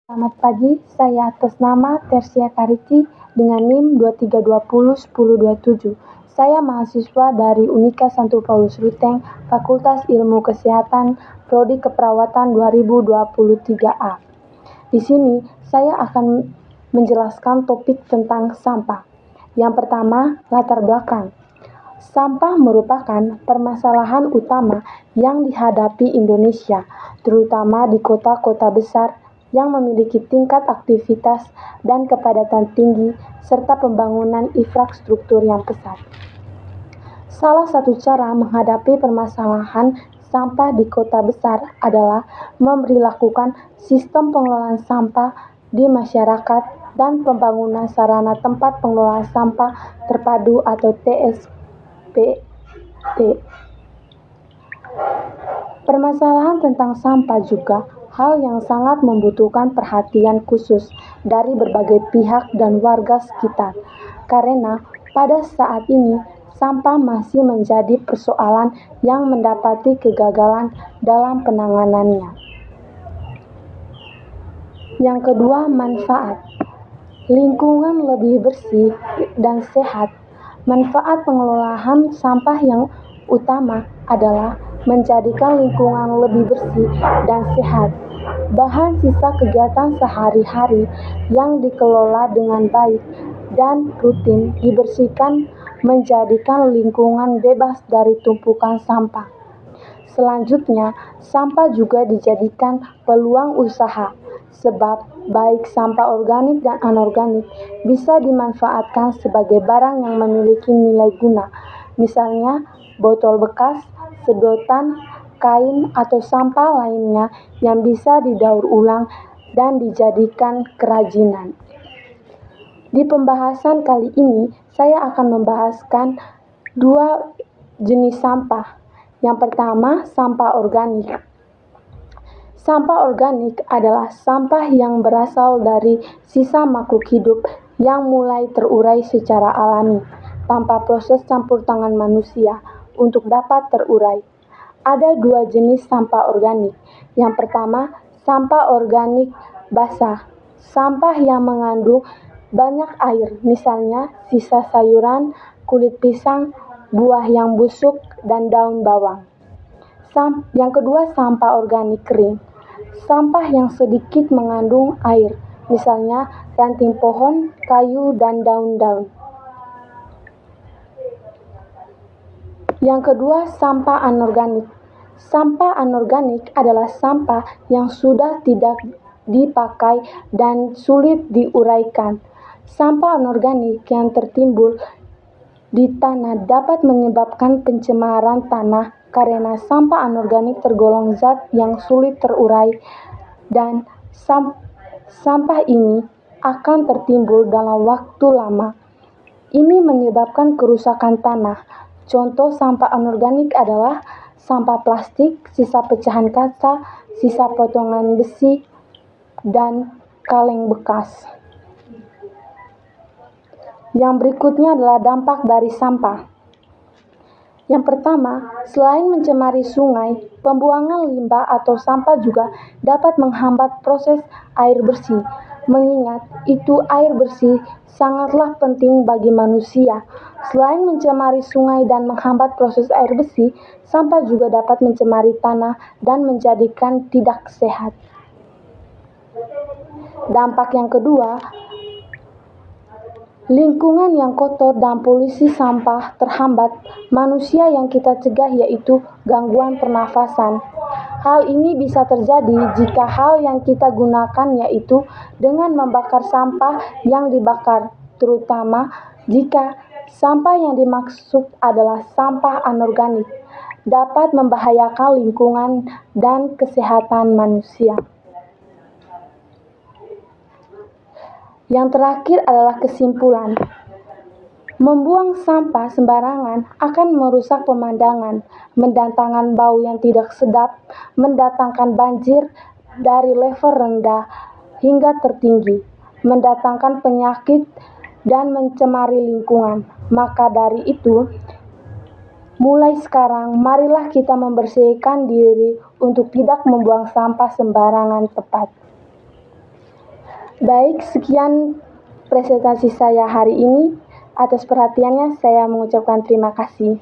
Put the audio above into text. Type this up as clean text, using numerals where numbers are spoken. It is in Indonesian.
Selamat pagi, saya atas nama Tersia Kariki dengan NIM 23201027. Saya mahasiswa dari Unika Santo Paulus Ruteng, Fakultas Ilmu Kesehatan, Prodi Keperawatan 2023A. Di sini saya akan menjelaskan topik tentang sampah. Yang pertama, latar belakang. Sampah merupakan permasalahan utama yang dihadapi Indonesia, terutama di kota-kota besar yang memiliki tingkat aktivitas dan kepadatan tinggi serta pembangunan infrastruktur yang pesat. Salah satu cara menghadapi permasalahan sampah di kota besar adalah memberlakukan sistem pengelolaan sampah di masyarakat dan pembangunan sarana tempat pengelolaan sampah terpadu atau TSPT. Permasalahan tentang sampah juga hal yang sangat membutuhkan perhatian khusus dari berbagai pihak dan warga sekitar, karena pada saat ini sampah masih menjadi persoalan yang mendapati kegagalan dalam penanganannya. Yang kedua, manfaat. Lingkungan lebih bersih dan sehat. Manfaat pengelolaan sampah yang utama adalah menjadikan lingkungan lebih bersih dan sehat. Bahan sisa kegiatan sehari-hari yang dikelola dengan baik dan rutin dibersihkan menjadikan lingkungan bebas dari tumpukan sampah. Selanjutnya, sampah juga dijadikan peluang usaha, sebab baik sampah organik dan anorganik bisa dimanfaatkan sebagai barang yang memiliki nilai guna, misalnya botol bekas, sedotan, kain, atau sampah lainnya yang bisa didaur ulang dan dijadikan kerajinan. Di pembahasan kali ini, saya akan membahaskan dua jenis sampah. Yang pertama, sampah organik. Sampah organik adalah sampah yang berasal dari sisa makhluk hidup yang mulai terurai secara alami, tanpa proses campur tangan manusia untuk dapat terurai. Ada dua jenis sampah organik. Yang pertama, sampah organik basah. Sampah yang mengandung banyak air, misalnya sisa sayuran, kulit pisang, buah yang busuk, dan daun bawang. Yang kedua, sampah organik kering. Sampah yang sedikit mengandung air, misalnya ranting pohon, kayu, dan daun-daun. Yang kedua, sampah anorganik. Sampah anorganik adalah sampah yang sudah tidak dipakai dan sulit diuraikan. Sampah anorganik yang tertimbul di tanah dapat menyebabkan pencemaran tanah karena sampah anorganik tergolong zat yang sulit terurai dan sampah ini akan tertimbul dalam waktu lama. Ini menyebabkan kerusakan tanah. Contoh sampah anorganik adalah sampah plastik, sisa pecahan kaca, sisa potongan besi, dan kaleng bekas. Yang berikutnya adalah dampak dari sampah. Yang pertama, selain mencemari sungai, pembuangan limbah atau sampah juga dapat menghambat proses air bersih. Mengingat itu air bersih sangatlah penting bagi manusia. Selain mencemari sungai dan menghambat proses air bersih, sampah juga dapat mencemari tanah dan menjadikan tidak sehat. Dampak yang kedua, lingkungan yang kotor dan polusi sampah terhambat. Manusia yang kita cegah yaitu gangguan pernafasan. Hal ini bisa terjadi jika hal yang kita gunakan yaitu dengan membakar sampah yang dibakar, terutama jika sampah yang dimaksud adalah sampah anorganik, dapat membahayakan lingkungan dan kesehatan manusia. Yang terakhir adalah kesimpulan. Membuang sampah sembarangan akan merusak pemandangan, mendatangkan bau yang tidak sedap, mendatangkan banjir dari level rendah hingga tertinggi, mendatangkan penyakit, dan mencemari lingkungan. Maka dari itu, mulai sekarang, marilah kita membersihkan diri untuk tidak membuang sampah sembarangan tempat. Baik, sekian presentasi saya hari ini. Atas perhatiannya, saya mengucapkan terima kasih.